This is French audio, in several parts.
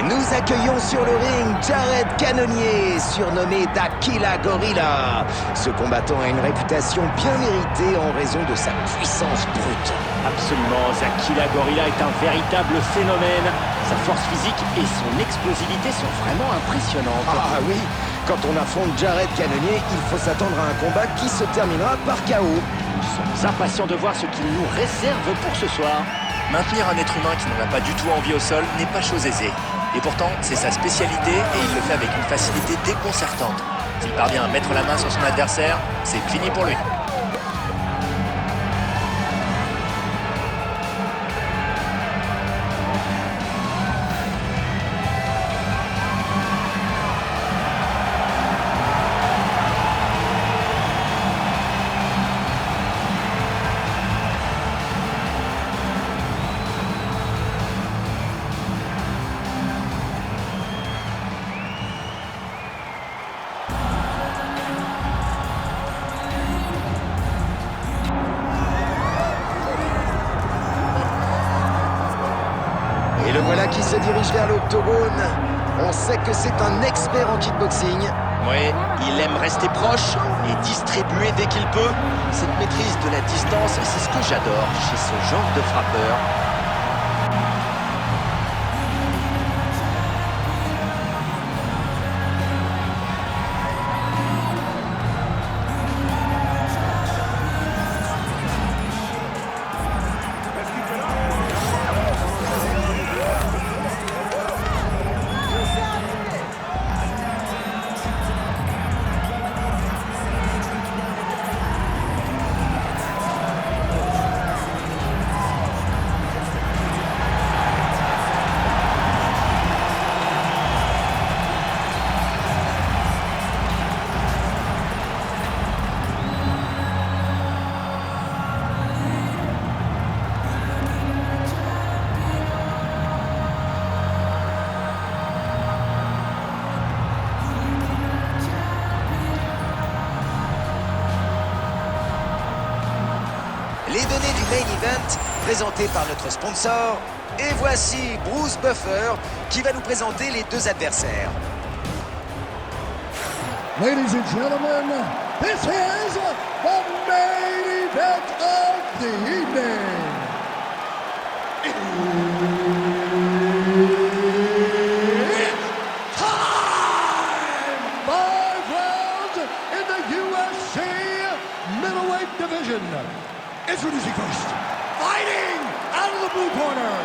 Nous accueillons sur le ring Jared Cannonier, surnommé D'Aquila Gorilla. Ce combattant a une réputation bien méritée en raison de sa puissance brute. Absolument, D'Aquila Gorilla est un véritable phénomène. Sa force physique et son explosivité sont vraiment impressionnantes. Ah oui, quand on affronte Jared Cannonier, il faut s'attendre à un combat qui se terminera par KO. Nous sommes impatients de voir ce qu'il nous réserve pour ce soir. Maintenir un être humain qui n'en a pas du tout envie au sol n'est pas chose aisée. Et pourtant, c'est sa spécialité et il le fait avec une facilité déconcertante. S'il parvient à mettre la main sur son adversaire, c'est fini pour lui. Et le voilà qui se dirige vers l'octogone. On sait que c'est un expert en kickboxing. Oui, il aime rester proche et distribuer dès qu'il peut. Cette maîtrise de la distance, c'est ce que j'adore chez ce genre de frappeur. Les données du main event présentées par notre sponsor. Et voici Bruce Buffer qui va nous présenter les deux adversaires. Ladies and gentlemen, this is the main event of the evening. It's time! 5 rounds in the UFC middleweight division. Introducing first, fighting out of the blue corner,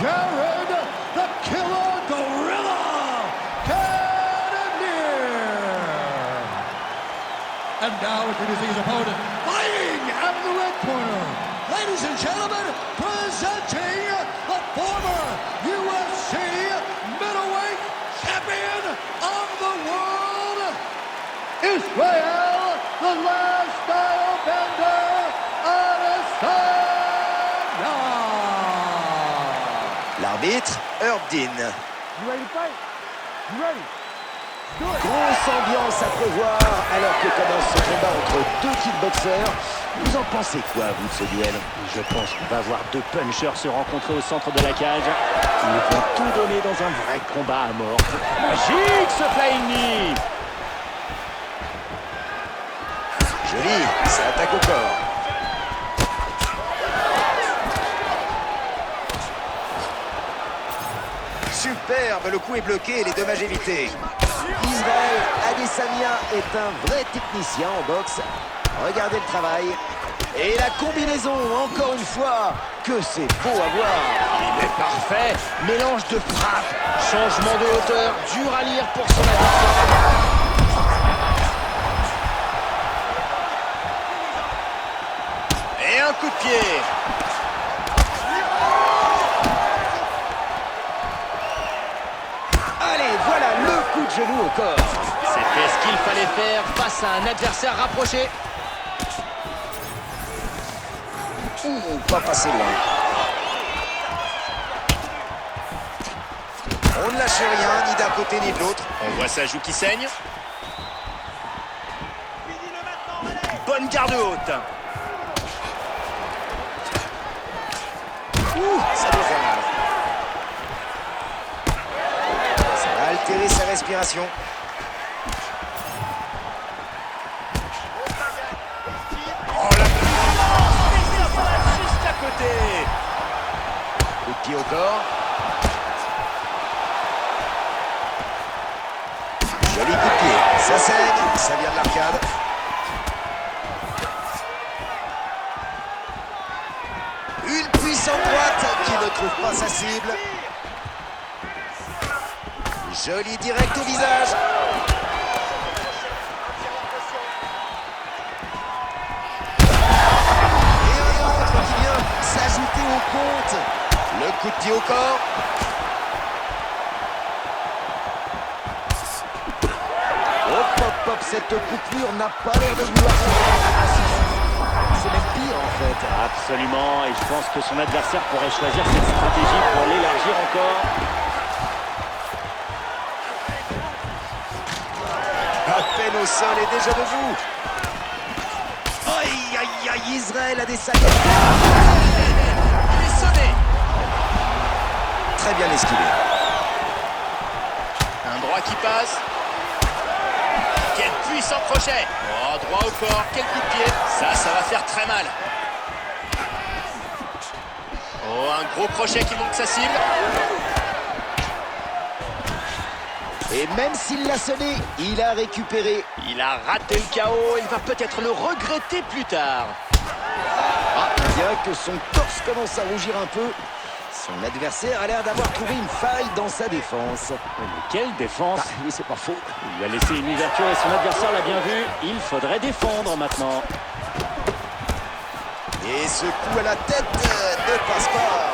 Jared the Killer Gorilla Cannonier. And now introducing his opponent, fighting out of the red corner, ladies and gentlemen, presenting the former UFC middleweight champion of the world, Israel, the last style bender. L'arbitre, Herb Dean. Grosse ambiance à prévoir alors que commence ce combat entre deux kickboxers. Vous en pensez quoi, vous, de ce duel? Je pense qu'on va voir deux punchers se rencontrer au centre de la cage. Ils vont tout donner dans un vrai combat à mort. Magique ce flying knee! Joli, ça attaque au corps. Superbe, le coup est bloqué et les dommages évités. Israël Adesanya est un vrai technicien en boxe. Regardez le travail. Et la combinaison, encore une fois, que c'est beau à voir. Il est parfait. Mélange de frappe, changement de hauteur, dur à lire pour son adversaire. Et un coup de pied. Allez, voilà le coup de genou au corps. C'était ce qu'il fallait faire face à un adversaire rapproché. Pas passé loin. On ne lâche rien, ni d'un côté ni de l'autre. On voit sa joue qui saigne. Bonne garde haute. Ça doit faire mal. altérer sa respiration. Oh la juste à côté. Coup de pied au corps. Joli coup de pied. Ça saigne, ça vient de l'arcade. Une puissante droite qui ne trouve pas sa cible. Joli direct au visage. Et un autre qui vient s'ajouter au compte. Le coup de pied au corps. Hop, hop, hop, cette coupure n'a pas l'air de vouloir se. C'est même pire en fait. Absolument, et je pense que son adversaire pourrait choisir cette stratégie pour l'élargir encore. À peine au sol et déjà debout. Aïe, aïe, aïe, Israël a des sacs. Il est sonné. Très bien esquivé. Un droit qui passe. Quel puissant crochet. Oh, droit au corps, quel coup de pied. Ça va faire très mal. Oh, un gros crochet qui manque sa cible. Et même s'il l'a sonné, il a récupéré. Il a raté le KO, il va peut-être le regretter plus tard. On dirait que son torse commence à rougir un peu. Son adversaire a l'air d'avoir trouvé une faille dans sa défense. Mais quelle défense! Oui, c'est pas faux. Il lui a laissé une ouverture et son adversaire l'a bien vu. Il faudrait défendre maintenant. Et ce coup à la tête ne passe pas.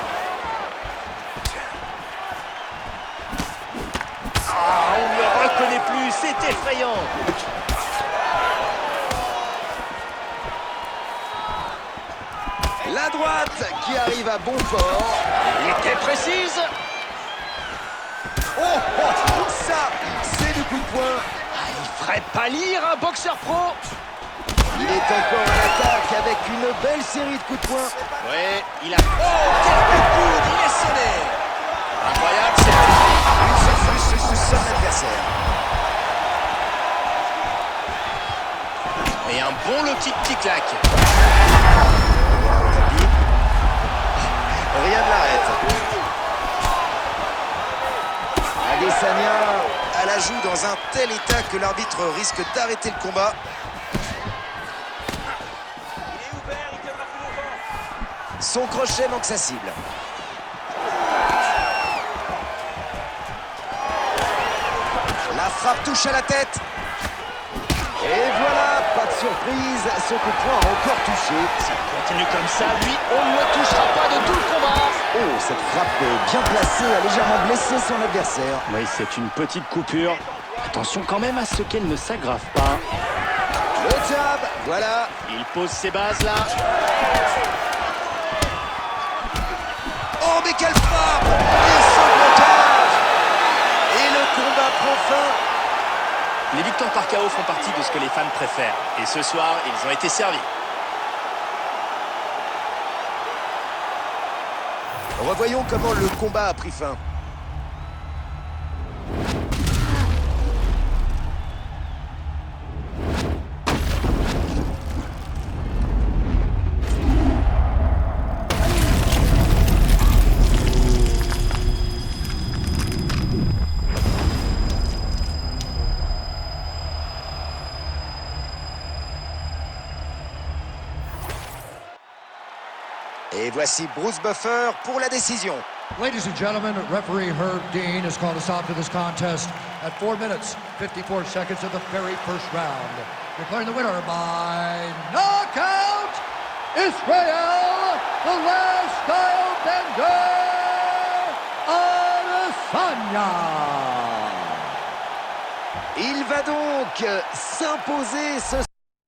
Ah, on ne le reconnaît plus, c'est effrayant. La droite qui arrive à bon port. Il était précise. Oh, oh, ça, c'est du coup de poing. Ah, il ferait pâlir un boxeur pro. Il est encore à l'attaque avec une belle série de coups de poing. Ouais, il a... Oh, quel coup de coude, il est sonné. Incroyable, c'est... Une seule touche sur son adversaire. Et un bon low kick qui claque. Rien ne l'arrête. Adesanya à la joue dans un tel état que l'arbitre risque d'arrêter le combat. Son crochet manque sa cible. La frappe touche à la tête. Et voilà, pas de surprise, son coup de poing a encore touché. Continue comme ça, lui, on ne le touchera pas de tout le combat. Oh, cette frappe bien placée a légèrement blessé son adversaire. Oui, c'est une petite coupure. Attention quand même à ce qu'elle ne s'aggrave pas. Le jab, voilà. Il pose ses bases là. Oh, mais quelle frappe! Et son blocage! Et le combat prend fin. Les victoires par KO font partie de ce que les fans préfèrent. Et ce soir, ils ont été servis. Revoyons comment le combat a pris fin. Et voici Bruce Buffer pour la décision. Ladies and gentlemen, referee Herb Dean has called a stop to this contest at 4 minutes, 54 seconds of the very first round. Declaring the winner by knockout, Israel, the last style bender, Adesanya. Il va donc s'imposer ce